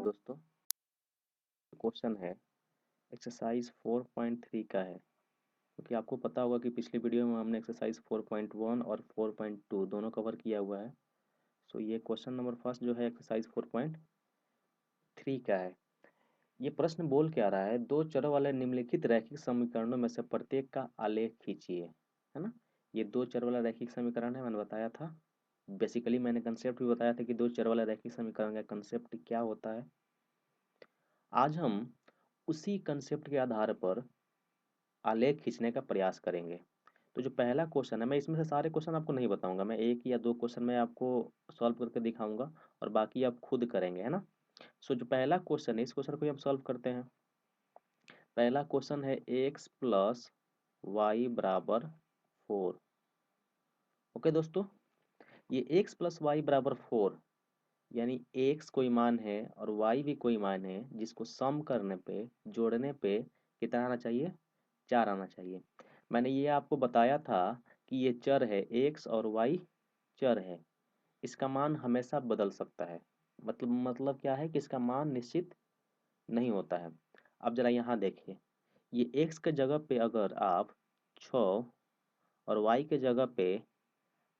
दोस्तों क्वेश्चन है एक्सरसाइज 4.3 का है क्योंकि आपको पता होगा कि पिछली वीडियो में हमने एक्सरसाइज 4.1 और 4.2 दोनों कवर किया हुआ है। सो ये क्वेश्चन नंबर फर्स्ट जो है एक्सरसाइज 4.3 का है। ये प्रश्न बोल क्या रहा है, दो चरों वाले निम्नलिखित रैखिक समीकरणों में से प्रत्येक का आलेख खींचिए, है ना। ये दो चर वाला रैखिक समीकरण है, मैंने बताया था। बेसिकली मैंने कंसेप्ट भी बताया था कि दो चर वाला रैखिक समीकरण का कंसेप्ट क्या होता है। आज हम उसी कंसेप्ट के आधार पर आलेख खींचने का प्रयास करेंगे। तो जो पहला क्वेश्चन है, मैं इसमें से सारे क्वेश्चन आपको नहीं बताऊंगा, मैं एक या दो क्वेश्चन में आपको सॉल्व करके दिखाऊंगा और बाकी आप खुद करेंगे, है ना। सो जो पहला क्वेश्चन है, इस क्वेश्चन को हम सॉल्व करते हैं। पहला क्वेश्चन है x प्लस वाई बराबर 4। ओके दोस्तों, ये x प्लस वाई बराबर 4 यानी x कोई मान है और y भी कोई मान है, जिसको सम करने पे, जोड़ने पे कितना आना चाहिए, 4 आना चाहिए। मैंने ये आपको बताया था कि ये चर है x और y चर है, इसका मान हमेशा बदल सकता है। मतलब क्या है कि इसका मान निश्चित नहीं होता है। अब जरा यहाँ देखिए, ये x के जगह पे अगर आप 6 और y के जगह पे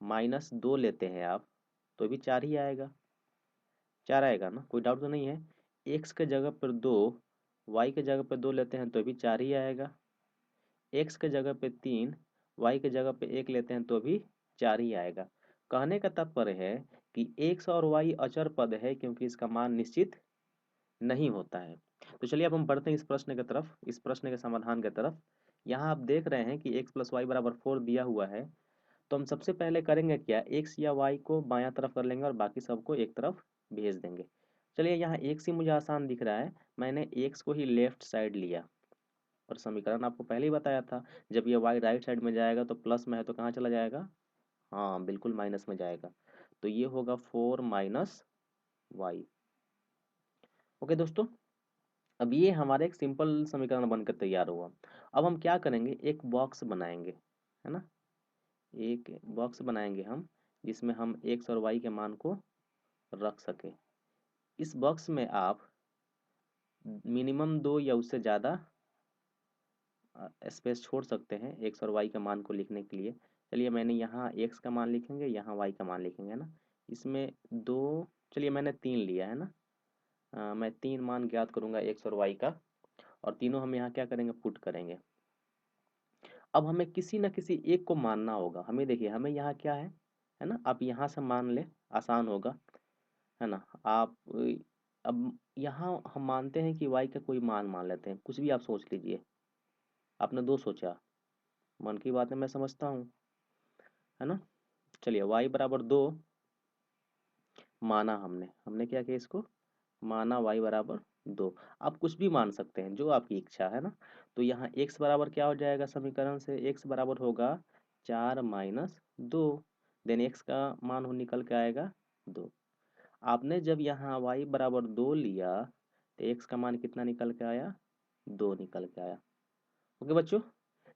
-2 लेते हैं आप, तो भी 4 ही आएगा। 4 आएगा ना, कोई डाउट तो नहीं है। x के जगह पर 2, y के जगह पर 2 लेते हैं तो भी 4 ही आएगा। x के जगह पे 3, y के जगह पे 1 लेते हैं तो भी 4 ही आएगा। कहने का तात्पर्य है कि x और y अचर पद है, क्योंकि इसका मान निश्चित नहीं होता है। तो चलिए अब हम बढ़ते हैं इस प्रश्न की तरफ, इस प्रश्न के समाधान की तरफ। यहाँ आप देख रहे हैं कि x प्लस वाई बराबर 4 दिया हुआ है। तो हम सबसे पहले करेंगे क्या, x या y को बायां तरफ कर लेंगे और बाकी सबको एक तरफ भेज देंगे। चलिए यहाँ x ही मुझे आसान दिख रहा है, मैंने x को ही लेफ्ट साइड लिया। और समीकरण आपको पहले ही बताया था, जब ये y राइट साइड में जाएगा तो प्लस में है तो कहाँ चला जाएगा, हाँ बिल्कुल माइनस में जाएगा। तो ये होगा 4 माइनस वाई। ओके दोस्तों, अब ये हमारा एक सिंपल समीकरण बनकर तैयार हुआ। अब हम क्या करेंगे, एक बॉक्स बनाएंगे, है ना। एक बॉक्स बनाएंगे हम, जिसमें हम x और y के मान को रख सके। इस बॉक्स में आप मिनिमम 2 या उससे ज़्यादा स्पेस छोड़ सकते हैं x और y के मान को लिखने के लिए। चलिए मैंने यहाँ x का मान लिखेंगे, यहाँ y का मान लिखेंगे ना। इसमें दो, चलिए मैंने 3 लिया है ना। मैं 3 मान ज्ञात करूंगा x और y का, और तीनों हम यहाँ क्या करेंगे, पुट करेंगे। अब हमें किसी न किसी एक को मानना होगा। हमें देखिए, हमें यहाँ क्या है ना, आप यहाँ से मान ले, आसान होगा, है ना। आप अब यहाँ हम मानते हैं कि y का कोई मान मान लेते हैं, कुछ भी आप सोच लीजिए। आपने 2 सोचा, मन की बात है, मैं समझता हूँ, है ना। चलिए y बराबर 2 माना हमने, हमने क्या किया, इसको माना y बराबर 2। आप कुछ भी मान सकते हैं, जो आपकी इच्छा है ना। तो यहाँ x बराबर क्या हो जाएगा, समीकरण से x बराबर होगा 4 माइनस 2। देन x का मान हो निकल के आएगा 2। आपने जब यहाँ y बराबर 2 लिया तो x का मान कितना निकल के आया, 2 निकल के आया। ओके बच्चों,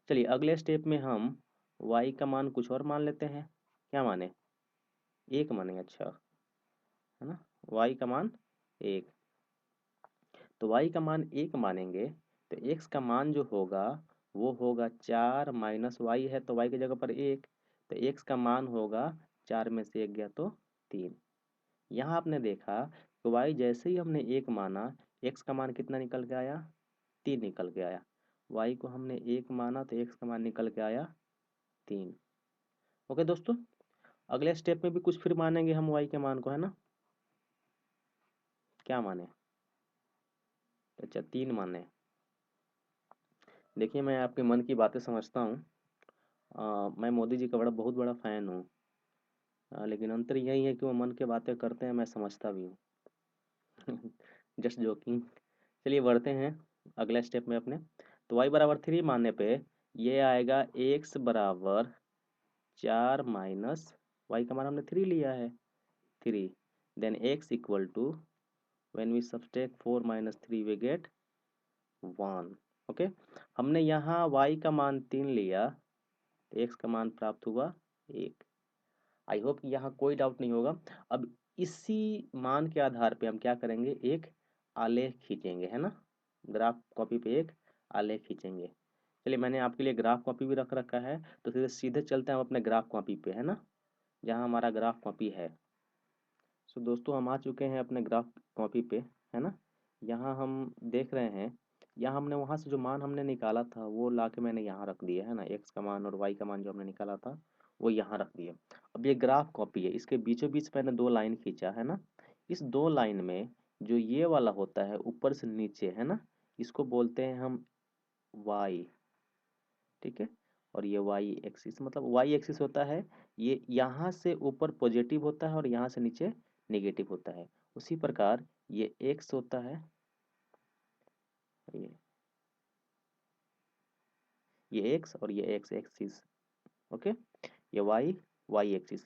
चलिए अगले स्टेप में हम y का मान कुछ और मान लेते हैं। क्या माने, 1 माने, अच्छा, है ना। y का मान 1, तो y का मान 1 मानेंगे तो x का मान जो होगा वो होगा 4 माइनस वाई है, तो y की जगह पर 1, तो x का मान होगा 4 में से 1 गया तो 3। यहाँ आपने देखा कि y जैसे ही हमने 1 माना, x का मान कितना निकल के आया, 3 निकल के आया। y को हमने 1 माना तो x का मान निकल के आया 3। ओके दोस्तों, अगले स्टेप में भी कुछ फिर मानेंगे हम y के मान को, है ना। क्या माने, अच्छा 3 माने। देखिए मैं आपके मन की बातें समझता हूँ। मैं मोदी जी का बहुत बड़ा फैन हूँ। लेकिन अंतर यही है कि वो मन की बातें करते हैं, मैं समझता भी हूँ। Just joking. चलिए बढ़ते हैं अगले स्टेप में अपने। तो y बराबर 3 मानने पे ये आएगा x बराबर 4 माइनस वाई का मान हमने 3 लिया है, 3। Then x equal to, when we subtract 4 minus 3 we get 1। Okay, हमने यहाँ y का मान 3 लिया तो x का मान प्राप्त हुआ 1। आई होप कि यहाँ कोई डाउट नहीं होगा। अब इसी मान के आधार पे हम क्या करेंगे, एक आलेख खींचेंगे, है ना। ग्राफ कॉपी पे एक आलेख खींचेंगे। चलिए मैंने आपके लिए ग्राफ कॉपी भी रख रखा है, तो सीधे सीधे चलते हैं हम अपने ग्राफ कॉपी पे, है ना, जहाँ हमारा ग्राफ कॉपी है। सो दोस्तों हम आ चुके हैं अपने ग्राफ कॉपी पे, है ना। यहाँ हम देख रहे हैं, यहाँ हमने वहाँ से जो मान हमने निकाला था वो ला के मैंने यहाँ रख दिया, है ना। एक्स का मान और वाई का मान जो हमने निकाला था वो यहाँ रख दिया। अब ये ग्राफ कॉपी है, इसके बीचों बीच मैंने दो लाइन खींचा, है ना। इस दो लाइन में जो ये वाला होता है ऊपर से नीचे, है ना, इसको बोलते हैं हम वाई, ठीक है। और ये वाई एक्सिस, मतलब वाई एक्सिस होता है, ये यहाँ से ऊपर पॉजिटिव होता है और यहाँ से नीचे नेगेटिव होता है। उसी प्रकार ये एक्स होता है, ये ये एक्स और ये एक्स एक्सिस, ओके। ये वाई वाई एक्सिस।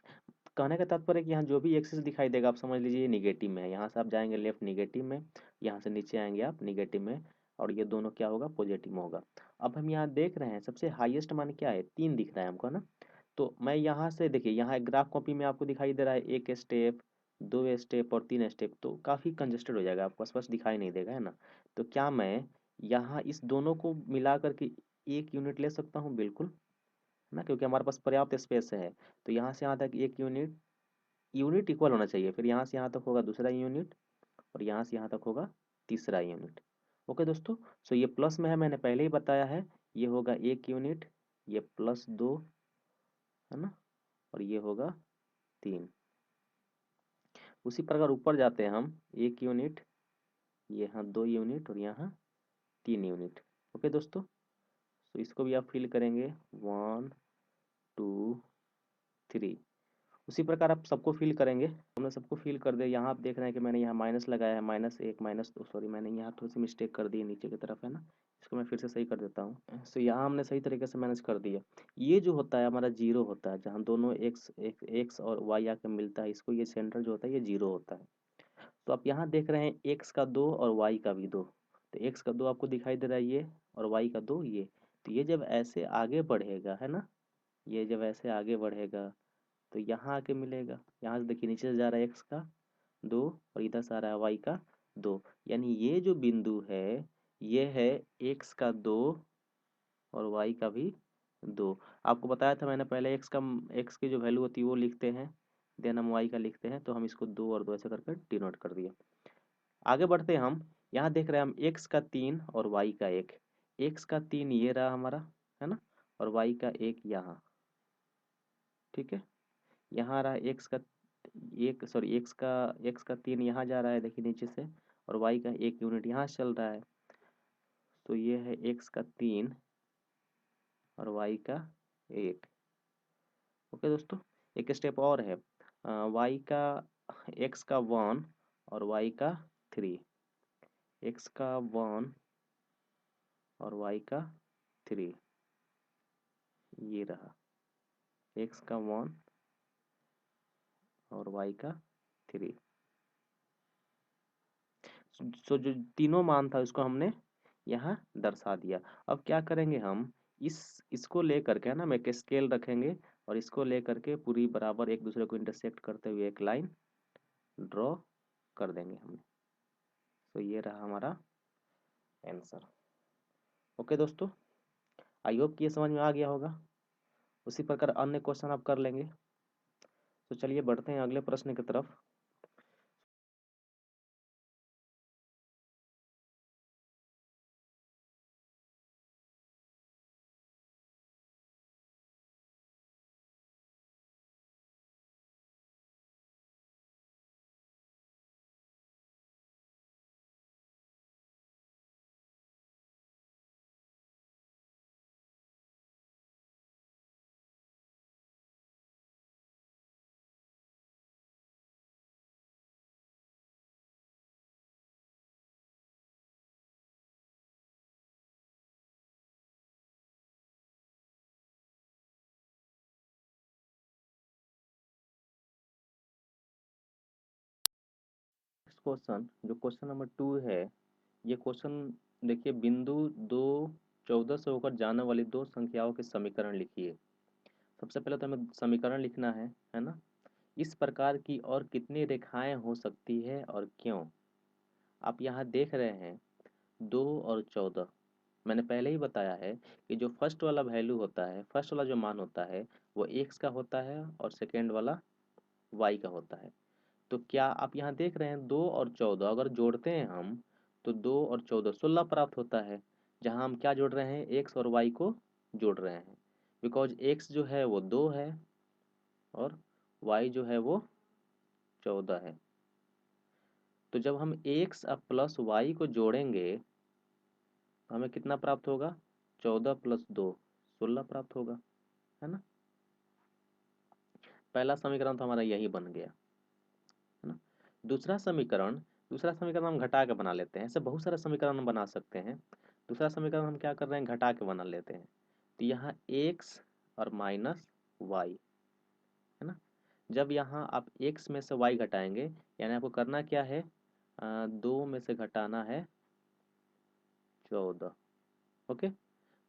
कहने का तात्पर्य है कि यहाँ जो भी एक्सिस दिखाई देगा आप समझ लीजिए ये निगेटिव में है। यहाँ से आप जाएंगे लेफ्ट निगेटिव में, यहाँ से नीचे आएंगे आप निगेटिव में, और ये दोनों क्या होगा, पॉजिटिव में होगा। अब हम यहाँ देख रहे हैं सबसे हाईएस्ट मान क्या है, 3 दिख रहा है हमको ना। तो मैं यहाँ से देखिए, यहाँ एक ग्राफ कॉपी में आपको दिखाई दे रहा है 1 स्टेप, 2 स्टेप और 3 स्टेप, तो काफ़ी कंजेस्टेड हो जाएगा, आपको स्पष्ट दिखाई नहीं देगा, है ना। तो क्या मैं यहाँ इस दोनों को मिला करके 1 यूनिट ले सकता हूँ, बिल्कुल, है ना, क्योंकि हमारे पास पर्याप्त स्पेस है। तो यहाँ से यहाँ तक 1 यूनिट, यूनिट इक्वल होना चाहिए, फिर यहाँ से यहाँ तक होगा दूसरा यूनिट, और यहाँ से यहाँ तक होगा तीसरा यूनिट। ओके दोस्तों, सो ये प्लस में है, मैंने पहले ही बताया है, ये होगा 1 यूनिट, ये +2, है ना, और ये होगा 3। उसी प्रकार ऊपर जाते हैं हम, 1 यूनिट, यहाँ 2 यूनिट और यहाँ 3 यूनिट। ओके दोस्तों, तो इसको भी आप फिल करेंगे 1 2 3। उसी प्रकार आप सबको फिल करेंगे। हमने सबको फिल कर दिया। यहाँ आप देख रहे हैं कि मैंने यहाँ माइनस लगाया है, -1 -2, सॉरी मैंने यहाँ थोड़ी सी मिस्टेक कर दी है नीचे की तरफ, है ना। इसको मैं फिर से सही कर देता हूँ। सो यहाँ हमने सही तरीके से मैनेज कर दिया। ये जो होता है हमारा जीरो होता है, जहाँ दोनों एक्स और वाई आके मिलता है, इसको ये सेंटर जो होता है ये जीरो होता है। तो आप यहाँ देख रहे हैं एक्स का 2 और वाई का भी 2। तो एक्स का 2 आपको दिखाई दे रहा है ये, और वाई का 2 ये। तो ये जब ऐसे आगे बढ़ेगा, है ना, ये जब ऐसे आगे बढ़ेगा तो यहाँ आके मिलेगा। यहाँ से देखिए नीचे से जा रहा है एक्स का 2 और इधर से आ रहा है वाई का 2, यानी ये जो बिंदु है ये है एक्स का 2 और वाई का भी 2। आपको बताया था मैंने पहले, एक्स की जो वैल्यू होती है वो लिखते हैं, देन हम वाई का लिखते हैं, तो हम इसको 2 और 2 ऐसे करके डिनोट कर दिए। आगे बढ़ते हैं हम, यहाँ देख रहे हैं हम एक्स का 3 और वाई का 1। एक्स का 3 ये रहा हमारा, है ना, और वाई का 1 यहाँ, ठीक है। यहाँ रहा एक्स का एक, सॉरी एक्स का 3 यहाँ जा रहा है देखिए नीचे से, और वाई का 1 यूनिट यहाँ से चल रहा है। तो ये है एक्स का 3 और वाई का 1। ओके दोस्तों, एक स्टेप और है, वाई का, एक्स का 1 और वाई का 3, एक्स का 1 और वाई का 3, ये रहा एक्स का 1 और वाई का 3। सो जो तीनों मान था उसको हमने यहाँ दर्शा दिया। अब क्या करेंगे हम, इसको लेकर के, है ना, मैं एक स्केल रखेंगे और इसको लेकर के पूरी बराबर एक दूसरे को इंटरसेक्ट करते हुए एक लाइन ड्रॉ कर देंगे हमने। तो ये रहा हमारा आंसर। ओके दोस्तों, आई होप कि ये समझ में आ गया होगा। उसी प्रकार अन्य क्वेश्चन आप कर लेंगे। तो चलिए बढ़ते हैं अगले प्रश्न की तरफ। क्वेश्चन जो क्वेश्चन नंबर 2 है, ये क्वेश्चन देखिए, बिंदु 2 14 से होकर जाने वाली दो संख्याओं के समीकरण लिखिए। सबसे पहले तो हमें समीकरण लिखना है ना। इस प्रकार की और कितनी रेखाएं हो सकती है और क्यों। आप यहाँ देख रहे हैं 2 और 14। मैंने पहले ही बताया है कि जो फर्स्ट वाला वैल्यू होता है, फर्स्ट वाला जो मान होता है वो x का होता है और सेकेंड वाला y का होता है। तो क्या आप यहाँ देख रहे हैं 2 और 14 अगर जोड़ते हैं हम तो 2 और 14 16 प्राप्त होता है, जहाँ हम क्या जोड़ रहे हैं x और y को जोड़ रहे हैं, बिकॉज x जो है वो 2 है और y जो है वो 14 है। तो जब हम x अब प्लस y को जोड़ेंगे तो हमें कितना प्राप्त होगा? 14 प्लस 2 16 प्राप्त होगा, है ना। पहला समीकरण तो हमारा यही बन गया, है ना। दूसरा समीकरण हम घटा के बना लेते हैं। ऐसे बहुत सारे समीकरण हम बना सकते हैं। दूसरा समीकरण हम क्या कर रहे हैं, घटा के बना लेते हैं। तो यहाँ x और माइनस वाई, है ना। जब यहाँ आप x में से y घटाएंगे, यानी आपको करना क्या है, 2 में से घटाना है 14। ओके,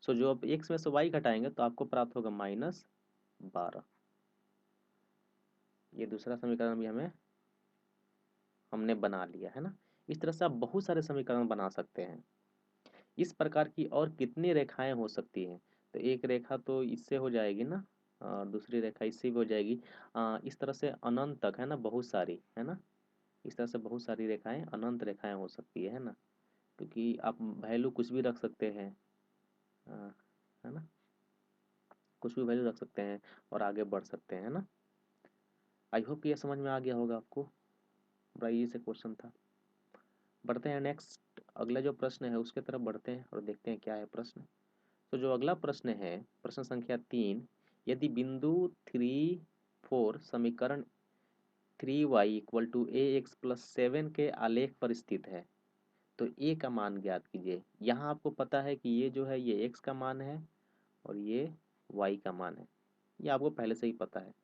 सो जो आप x में से y घटाएंगे तो आपको प्राप्त होगा -12। ये दूसरा समीकरण भी हमने बना लिया, है ना। इस तरह से आप बहुत सारे समीकरण बना सकते हैं। इस प्रकार की और कितनी रेखाएं हो सकती हैं? तो एक रेखा तो इससे हो जाएगी ना, और दूसरी रेखा इससे भी हो जाएगी। इस तरह से अनंत तक, है ना, बहुत सारी, है ना। इस तरह से बहुत सारी रेखाएं, अनंत रेखाएं हो सकती है ना, क्योंकि आप वैल्यू कुछ भी रख सकते हैं, अ, है ना, कुछ भी वैल्यू रख सकते हैं और आगे बढ़ सकते हैं, है ना। आई होप ये समझ में आ गया होगा आपको। बड़ा इजी से क्वेश्चन था। बढ़ते हैं नेक्स्ट, अगला जो प्रश्न है उसके तरफ बढ़ते हैं और देखते हैं क्या है प्रश्न। तो जो अगला प्रश्न है, प्रश्न संख्या 3, यदि बिंदु 3, 4 समीकरण 3y equal to a x plus 7 के आलेख पर स्थित है तो a का मान ज्ञात कीजिए। यहाँ आपको पता है कि ये जो है ये x का मान है और ये y का मान है, ये आपको पहले से ही पता है।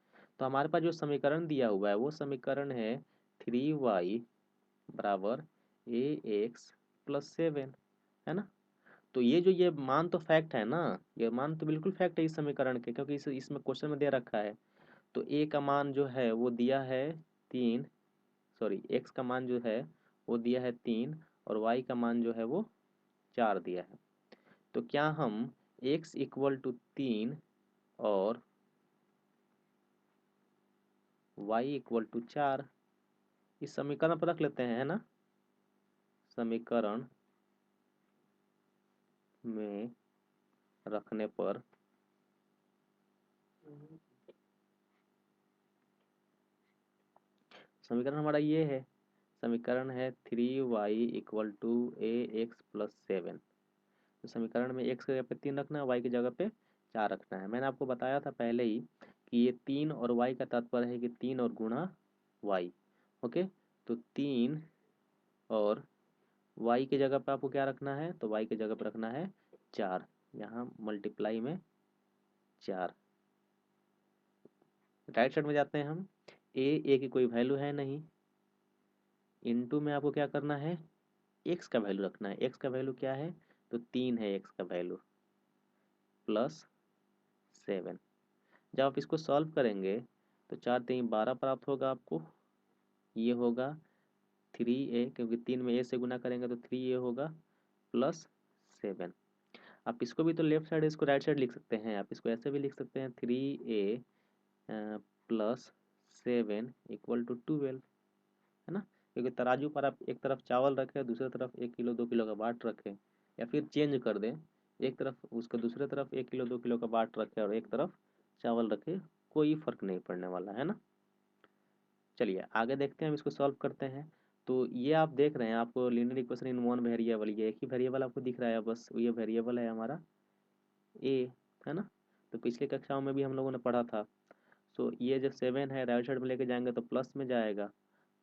तो हमारे पास जो समीकरण दिया हुआ है वो समीकरण है 3y बराबर ए एक्स प्लस 7, है ना। तो ये मान तो फैक्ट है ना, ये मान तो बिल्कुल फैक्ट है इस समीकरण के, क्योंकि इसमें क्वेश्चन में दे रखा है। तो ए का मान जो है वो दिया है 3, सॉरी एक्स का मान जो है वो दिया है 3 और वाई का मान जो है वो 4 दिया है। तो क्या हम x इक्वल टू 3 और y इक्वल टू 4 इस समीकरण पर रख लेते हैं, है ना। समीकरण में रखने पर समीकरण हमारा ये है, समीकरण है 3y equal to a x plus 7। तो समीकरण में x की जगह पे 3 रखना है, y की जगह पे 4 रखना है। मैंने आपको बताया था पहले ही कि ये 3 और y का तात्पर्य है कि 3 और गुणा y। ओके, तो 3 और y की जगह पे आपको क्या रखना है, तो y की जगह पे रखना है 4, यहाँ मल्टीप्लाई में 4। राइट साइड में जाते हैं हम, a की कोई वैल्यू है नहीं, इनटू में आपको क्या करना है, x का वैल्यू रखना है। x का वैल्यू क्या है, तो 3 है x का वैल्यू, प्लस 7। जब आप इसको सॉल्व करेंगे तो 4 3 12 प्राप्त होगा आपको। ये होगा 3a, क्योंकि 3 में a से गुना करेंगे तो 3a होगा, प्लस 7। आप इसको भी तो लेफ्ट साइड, इसको राइट साइड लिख सकते हैं। आप इसको ऐसे भी लिख सकते हैं 3a प्लस 7 इक्वल टू 12, है ना। क्योंकि तराजू पर आप एक तरफ चावल रखें, दूसरी तरफ 1 किलो 2 किलो का बाट रखें, या फिर चेंज कर दें, एक तरफ उसका दूसरे तरफ 1 किलो 2 किलो का बाट रखें और एक तरफ चावल रखें, कोई फर्क नहीं पड़ने वाला, है ना। चलिए आगे देखते हैं, हम इसको सॉल्व करते हैं। तो ये आप देख रहे हैं, आपको linear equation in one variable, ये एक ही वेरिएबल आपको दिख रहा है, बस ये वेरिएबल है हमारा ए, है ना। तो पिछली कक्षाओं में भी हम लोगों ने पढ़ा था। सो ये जब 7 है राइट साइड में लेके जाएंगे तो प्लस में जाएगा,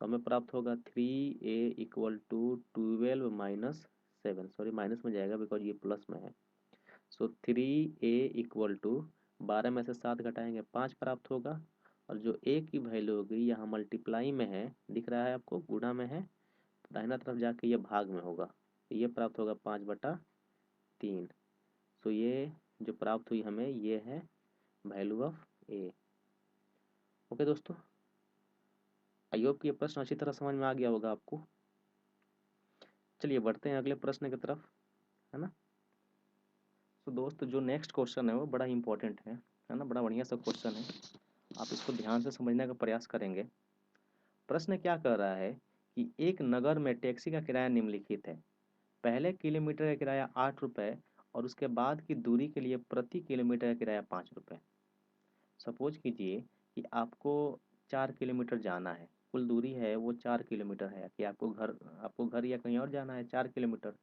तो हमें प्राप्त होगा 3a equal to 12 minus 7, sorry minus में जाएगा बिकॉज ये प्लस में है। सो 3a इक्वल टू 12 में से 7 घटाएंगे 5 प्राप्त होगा, और जो a की वैल्यू होगी यहाँ मल्टीप्लाई में है, दिख रहा है आपको, गुणा में है, तो दाहिना तरफ जाके ये भाग में होगा, तो ये प्राप्त होगा 5/3। सो ये जो प्राप्त हुई हमें, ये है वैल्यू ऑफ a। ओके दोस्तों, आई होप कि ये प्रश्न अच्छी तरह समझ में आ गया होगा आपको। चलिए बढ़ते हैं अगले प्रश्न की तरफ, है ना। तो दोस्त जो नेक्स्ट क्वेश्चन है वो बड़ा इंपॉर्टेंट है ना, बड़ा बढ़िया सा क्वेश्चन है। आप इसको ध्यान से समझने का प्रयास करेंगे। प्रश्न क्या कह रहा है कि एक नगर में टैक्सी का किराया निम्नलिखित है। पहले किलोमीटर का किराया 8 रुपये और उसके बाद की दूरी के लिए प्रति किलोमीटर का किराया 5 रुपये। सपोज कीजिए कि आपको 4 किलोमीटर जाना है, कुल दूरी है वो 4 किलोमीटर है, कि आपको घर या कहीं और जाना है 4 किलोमीटर।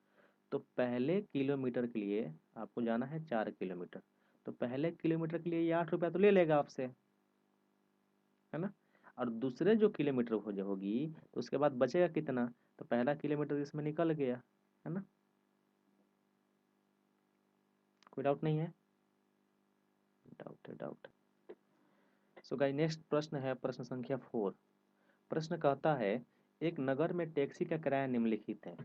तो पहले किलोमीटर के लिए आपको जाना है 4 किलोमीटर, तो पहले किलोमीटर के लिए ये 8 रुपया तो ले लेगा आपसे, है ना। और दूसरे जो किलोमीटर हो जो होगी तो उसके बाद बचेगा कितना, तो पहला किलोमीटर इसमें निकल गया, है ना। कोई डाउट नहीं है? डाउट है, डाउट। सो गाइस नेक्स्ट प्रश्न है प्रश्न संख्या 4। प्रश्न कहता है एक नगर में टैक्सी का किराया निम्नलिखित है।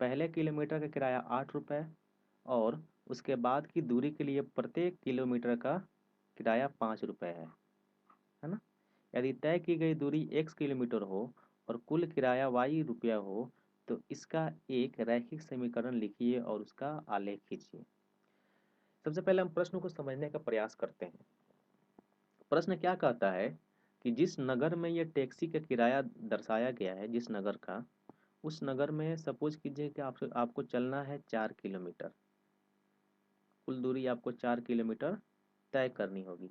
पहले किलोमीटर का किराया 8 रुपये और उसके बाद की दूरी के लिए प्रत्येक किलोमीटर का किराया 5 रुपये है ना। यदि तय की गई दूरी x किलोमीटर हो और कुल किराया y रुपया हो तो इसका एक रैखिक समीकरण लिखिए और उसका आलेख खींचिए। सबसे पहले हम प्रश्न को समझने का प्रयास करते हैं। प्रश्न क्या कहता है कि जिस नगर में ये टैक्सी का किराया दर्शाया गया है, जिस नगर का, उस नगर में सपोज कीजिए कि आपको चलना है 4 किलोमीटर। कुल दूरी आपको 4 किलोमीटर तय करनी होगी,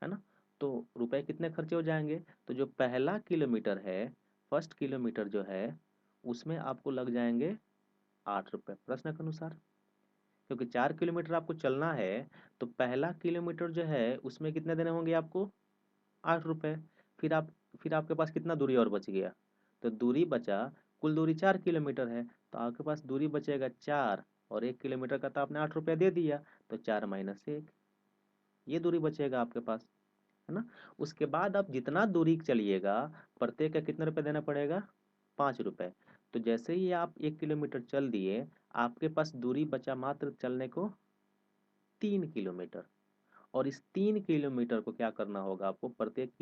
है ना। तो रुपए कितने खर्चे हो जाएंगे, तो जो पहला किलोमीटर है, फर्स्ट किलोमीटर जो है, उसमें आपको लग जाएंगे 8 रुपये प्रश्न के अनुसार। क्योंकि 4 किलोमीटर आपको चलना है तो पहला किलोमीटर जो है उसमें कितने देने होंगे आपको, 8 रुपये। फिर आप फिर आपके पास कितना दूरी और बच गया, तो दूरी बचा, कुल दूरी 4 किलोमीटर है तो आपके पास दूरी बचेगा 4, और 1 किलोमीटर का तो आपने 8 रुपया दे दिया, तो 4 - 1 ये दूरी बचेगा आपके पास, है ना। उसके बाद आप जितना दूरी चलिएगा प्रत्येक का कितने रुपए देना पड़ेगा, 5 रुपये। तो जैसे ही आप 1 किलोमीटर चल दिए आपके पास दूरी बचा मात्र चलने को 3 किलोमीटर, और इस 3 किलोमीटर को क्या करना होगा आपको, प्रत्येक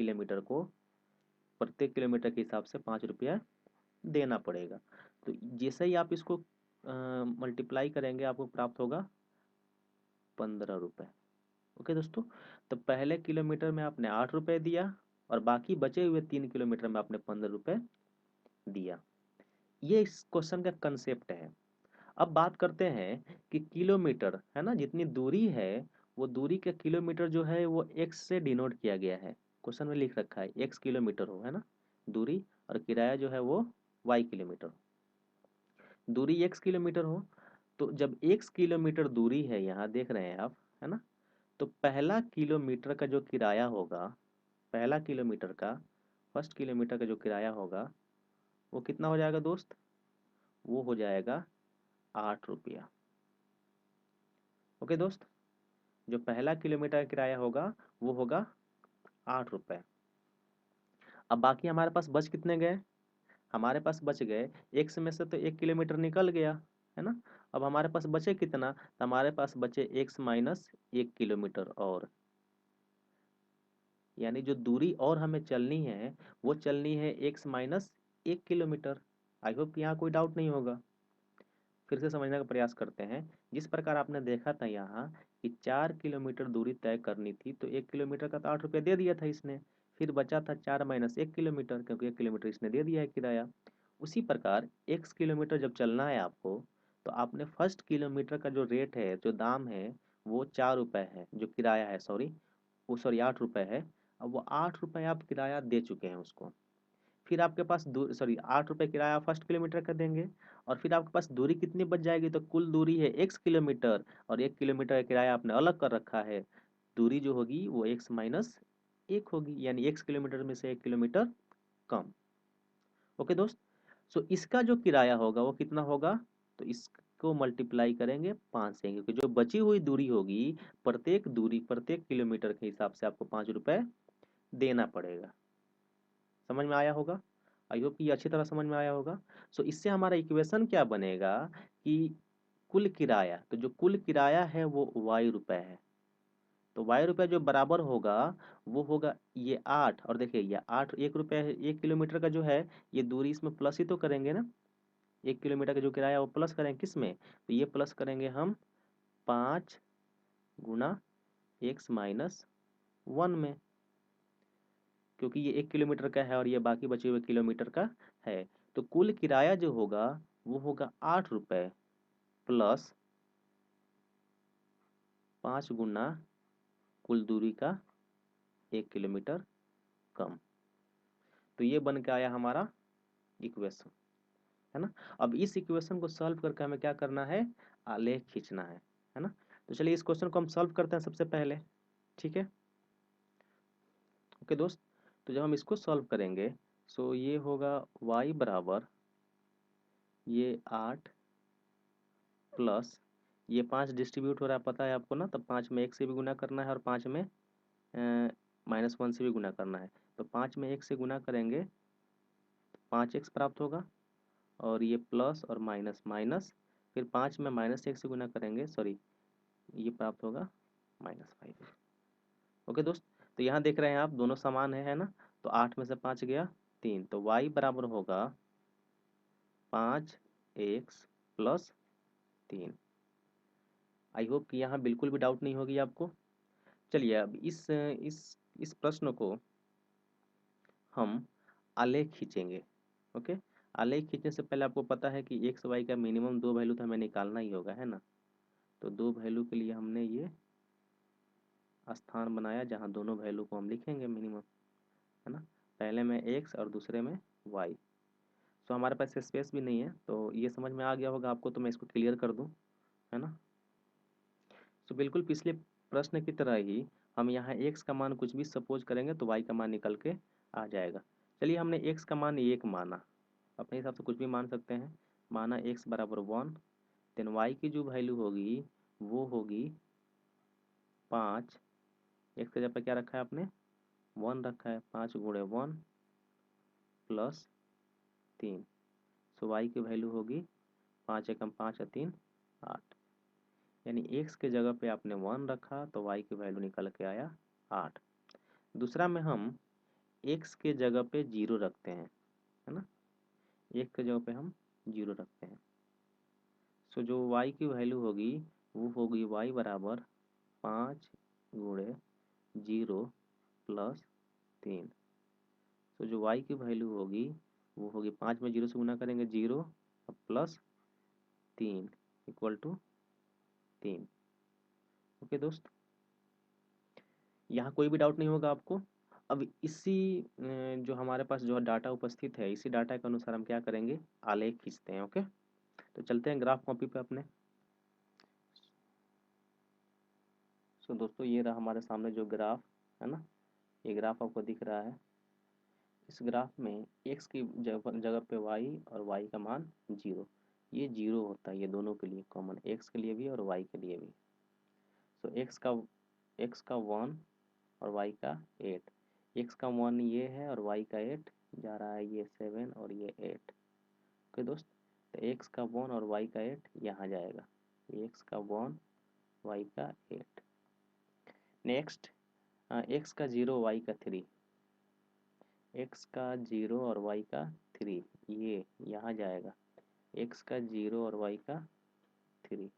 किलोमीटर के हिसाब से 5 रुपया देना पड़ेगा। तो जैसे ही आप इसको मल्टीप्लाई करेंगे आपको प्राप्त होगा 15 रुपये। ओके दोस्तों, तो पहले किलोमीटर में आपने 8 रुपये दिया और बाकी बचे हुए 3 किलोमीटर में आपने 15 रुपये दिया। ये इस क्वेश्चन का कंसेप्ट है। अब बात करते हैं कि किलोमीटर, है ना, जितनी दूरी है वो दूरी के किलोमीटर जो है वो x से डिनोट किया गया है। क्वेश्चन में लिख रखा है x किलोमीटर हो, है ना, दूरी, और किराया जो है वो y किलोमीटर। दूरी x किलोमीटर हो तो जब x किलोमीटर दूरी है, यहाँ देख रहे हैं आप, है ना, तो पहला किलोमीटर का जो किराया होगा, पहला किलोमीटर का, फर्स्ट किलोमीटर का जो किराया होगा वो कितना हो जाएगा दोस्त, वो हो जाएगा 8 रुपया। ओके दोस्त, जो पहला किलोमीटर का किराया होगा वो होगा 8 रुपये। अब बाकी हमारे पास बच कितने गए, हमारे पास बच गए, एक में से तो 1 किलोमीटर निकल गया, है ना। अब हमारे पास बचे कितना, तो हमारे पास बचे x - 1 किलोमीटर और, यानी जो दूरी और हमें चलनी है वो चलनी है x - 1 किलोमीटर। आई होप यहाँ कोई डाउट नहीं होगा। फिर से समझने का प्रयास करते हैं। जिस प्रकार आपने देखा था यहाँ कि 4 किलोमीटर दूरी तय करनी थी तो 1 किलोमीटर का तो 8 रुपया दे दिया था इसने, फिर बचा था 4 - 1 किलोमीटर, क्योंकि 1 किलोमीटर इसने दे दिया है किराया। उसी प्रकार x किलोमीटर जब चलना है आपको तो आपने फर्स्ट किलोमीटर का जो रेट है, जो दाम है, वो 4 रुपये है, जो किराया है, सॉरी 8 रुपये है। अब वो 8 रुपये आप किराया दे चुके हैं उसको। फिर आपके पास 8 रुपये किराया फर्स्ट किलोमीटर का देंगे, और फिर आपके पास दूरी कितनी बच जाएगी, तो कुल दूरी है x किलोमीटर और 1 किलोमीटर का किराया आपने अलग कर रखा है। दूरी जो होगी वो x - 1 होगी, यानी x किलोमीटर में से 1 किलोमीटर कम। ओके दोस्त, सो इसका जो किराया होगा वो कितना होगा, तो इसको मल्टीप्लाई करेंगे 5 से, क्योंकि जो बची हुई दूरी होगी प्रत्येक किलोमीटर के हिसाब से आपको 5 रुपये देना पड़ेगा। समझ में आया होगा, आई होप ये अच्छी तरह समझ में आया होगा। सो इससे हमारा इक्वेशन क्या बनेगा कि कुल किराया, तो जो कुल किराया है वो y रुपये है, तो y रुपये जो बराबर होगा वो होगा ये 8, और देखिए ये 8 1 रुपये है, 1 किलोमीटर का जो है ये दूरी, इसमें प्लस ही तो करेंगे ना, 1 किलोमीटर का जो किराया वो प्लस करेंगे किस में, तो ये प्लस करेंगे हम 5 गुना x माइनस 1 में, क्योंकि ये 1 किलोमीटर का है और ये बाकी बचे हुए किलोमीटर का है। तो कुल किराया जो होगा वो होगा 8 रुपये प्लस 5 गुना कुल दूरी का 1 किलोमीटर कम। तो ये बन के आया हमारा इक्वेशन, है ना। अब इस इक्वेशन को सॉल्व करके हमें क्या करना है, आलेख खींचना है ना। तो चलिए इस क्वेश्चन को हम सॉल्व करते हैं सबसे पहले, ठीक है। ओके दोस्त, तो जब हम इसको सॉल्व करेंगे सो ये होगा y बराबर ये 8 प्लस ये 5 डिस्ट्रीब्यूट हो रहा है पता है आपको ना, तब 5 में 1 से भी गुना करना है और 5 में -1 से भी गुना करना है। तो 5 में 1 से गुना करेंगे तो 5x प्राप्त होगा, और ये प्लस और माइनस माइनस, फिर 5 में -1 से गुना करेंगे, सॉरी ये प्राप्त होगा -5। ओके दोस्त, तो यहाँ देख रहे हैं आप दोनों समान है ना। तो 8 में से 5 गया 3, तो y बराबर होगा 5x प्लस 3। आई होप कि यहाँ बिल्कुल भी डाउट नहीं होगी आपको। चलिए अब इस प्रश्न को हम आलेख खींचेंगे। ओके, आलेख खींचने से पहले आपको पता है कि एक्स वाई का मिनिमम 2 वैल्यू तो हमें निकालना ही होगा, है ना। तो 2 वैल्यू के लिए हमने ये स्थान बनाया जहाँ दोनों वैल्यू को हम लिखेंगे मिनिमम, है ना। पहले में एक्स और दूसरे में वाई। तो हमारे पास स्पेस भी नहीं है, तो ये समझ में आ गया होगा आपको, तो मैं इसको क्लियर कर दूं, है ना। तो बिल्कुल पिछले प्रश्न की तरह ही हम यहाँ x का मान कुछ भी सपोज करेंगे तो y का मान निकल के आ जाएगा। चलिए हमने x का मान 1 माना, अपने हिसाब से कुछ भी मान सकते हैं, माना x बराबर 1, देन y की जो वैल्यू होगी वो होगी 5। x के जगह पे क्या रखा है आपने, 1 रखा है, 5 गुणे 1 प्लस 3। सो y की वैल्यू होगी 5 एकम 5 और 3 8, यानी x के जगह पे आपने 1 रखा तो y की वैल्यू निकल के आया 8। दूसरा में हम x के जगह पे 0 रखते हैं, है ना। x के जगह पे हम 0 रखते हैं। सो जो y की वैल्यू होगी वो होगी y बराबर 5 गुणे 0 प्लस 3। तो जो y की वैल्यू होगी वो होगी 5 में 0 से गुना करेंगे 0 प्लस 3 इक्वल टू 3। ओके दोस्त, यहाँ कोई भी डाउट नहीं होगा आपको। अब इसी जो हमारे पास जो डाटा उपस्थित है इसी डाटा के अनुसार हम क्या करेंगे, आलेख खींचते हैं। ओके, तो चलते हैं ग्राफ कॉपी पे अपने। सो दोस्तों ये रहा हमारे सामने जो ग्राफ है ना, ये ग्राफ आपको दिख रहा है। इस ग्राफ में x की जगह पे y और y का मान 0, ये 0 होता है, ये दोनों के लिए कॉमन, x के लिए भी और y के लिए भी। सो x का 1 और y का 8, x का 1 ये है और y का 8 जा रहा है, ये 7 और ये 8। ओके दोस्त, तो x का 1 और y का 8 यहाँ जाएगा, x का 1 y का 8। नेक्स्ट x का 0 y का 3, x का 0 और y का 3 ये यहाँ जाएगा, x का 0 और y का 3।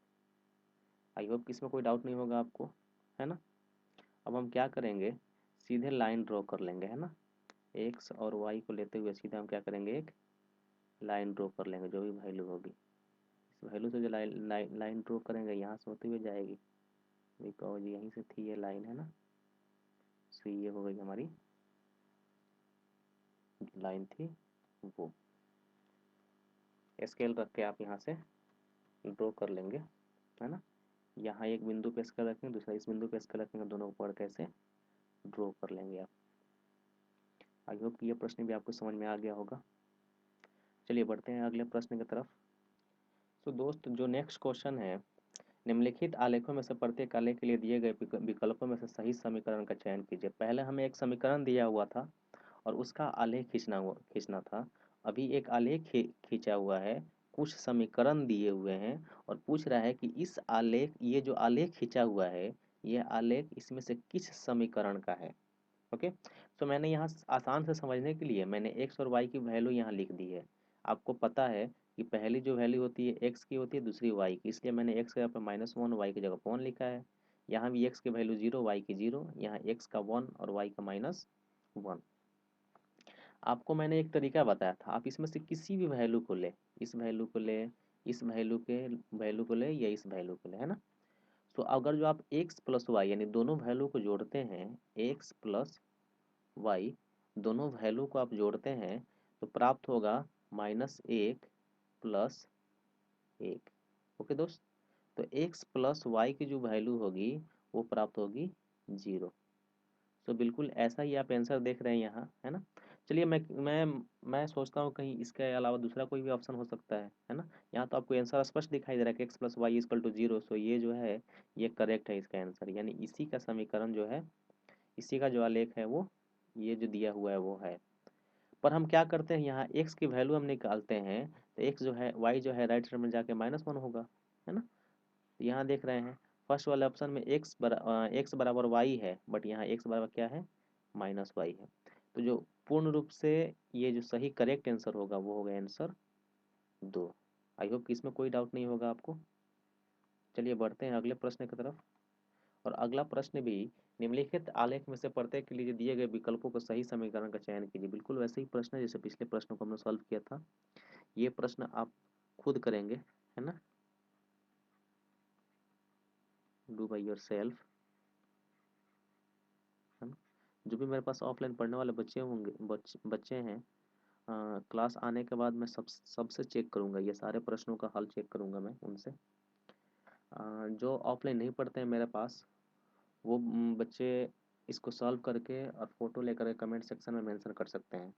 आई होप कि इसमें कोई डाउट नहीं होगा आपको, है ना। अब हम क्या करेंगे, सीधे लाइन ड्रॉ कर लेंगे, है ना। x और y को लेते हुए सीधे हम क्या करेंगे, एक लाइन ड्रॉ कर लेंगे, जो भी वैल्यू होगी इस वैल्यू से जो लाइन ड्रॉ करेंगे यहाँ से होते हुए जाएगी, बिकॉज यहीं से थी ये लाइन, है ना। सो ये हो गई हमारी लाइन थी वो। स्केल रख के आप यहाँ से ड्रॉ कर लेंगे, है ना। यहाँ एक बिंदु पे स्केल रखेंगे, दूसरा इस बिंदु पे स्केल रखेंगे, दोनों को पढ़ कैसे ड्रॉ कर लेंगे आप। आई होप कि ये प्रश्न भी आपको समझ में आ गया होगा। चलिए बढ़ते हैं अगले प्रश्न की तरफ। तो दोस्त जो नेक्स्ट क्वेश्चन है, निम्नलिखित आलेखों में से प्रत्येक आलेख के लिए दिए गए विकल्पों में से सही समीकरण का चयन कीजिए। पहले हमें एक समीकरण दिया हुआ था और उसका आलेख खींचना था। अभी एक आलेख खींचा हुआ है, कुछ समीकरण दिए हुए हैं और पूछ रहा है कि इस आलेख, ये जो आलेख खींचा हुआ है ये आलेख इसमें से किस समीकरण का है। ओके, तो मैंने यहाँ आसान से समझने के लिए मैंने x और y की वैल्यू यहाँ लिख दी है। आपको पता है कि पहली जो वैल्यू होती है एक्स की होती है, दूसरी वाई की, इसलिए मैंने एक्स के जगह पर -1 वाई की जगह पर 1 लिखा है। यहाँ भी एक्स की वैल्यू 0, वाई की 0, यहाँ एक्स का 1 और वाई का -1। आपको मैंने एक तरीका बताया था, आप इसमें से किसी भी वैल्यू को ले, इस वैल्यू को ले, इस वैल्यू को ले या इस वैल्यू को ले, है ना। तो अगर जो आप x प्लस वाई यानी दोनों वैल्यू को जोड़ते हैं, x प्लस वाई दोनों वैल्यू को आप जोड़ते हैं तो प्राप्त होगा -1 प्लस 1। ओके दोस्त, तो x प्लस वाई की जो वैल्यू होगी वो प्राप्त होगी 0। तो बिल्कुल ऐसा ही आप आंसर देख रहे हैं यहाँ, है ना। चलिए मैं सोचता हूँ कहीं इसके अलावा दूसरा कोई भी ऑप्शन हो सकता है ना। यहाँ तो आपको आंसर स्पष्ट दिखाई दे रहा है कि x plus y equal to 0। So ये जो है ये करेक्ट है इसका आंसर, यानी इसी का समीकरण जो है, इसी का जो आलेख है वो ये जो दिया हुआ है वो है। पर हम क्या करते हैं, यहाँ एक्स की वैल्यू हम निकालते हैं तो एक्स जो है वाई जो है राइट साइड में जाके -1 होगा, है ना। तो यहाँ देख रहे हैं फर्स्ट वाले ऑप्शन में एक्स बराबर वाई है, बट यहाँ एक्स बराबर क्या है, -वाई है। तो जो पूर्ण रूप से ये जो सही करेक्ट आंसर होगा वो होगा आंसर 2। आई होप कि इसमें कोई डाउट नहीं होगा आपको। चलिए बढ़ते हैं अगले प्रश्न की तरफ। और अगला प्रश्न भी निम्नलिखित आलेख में से प्रत्येक के लिए दिए गए विकल्पों को सही समीकरण का चयन कीजिए। बिल्कुल वैसे ही प्रश्न है जैसे पिछले प्रश्न को हमने सॉल्व किया था। ये प्रश्न आप खुद करेंगे, है ना, डू बाई योर सेल्फ, है ना। जो भी मेरे पास ऑफलाइन पढ़ने वाले बच्चे होंगे, बच्चे हैं, क्लास आने के बाद मैं सबसे चेक करूंगा, ये सारे प्रश्नों का हल चेक करूंगा मैं उनसे। जो ऑफलाइन नहीं पढ़ते हैं मेरे पास वो बच्चे इसको सॉल्व करके और फोटो लेकर कमेंट सेक्शन में मेंशन कर सकते हैं।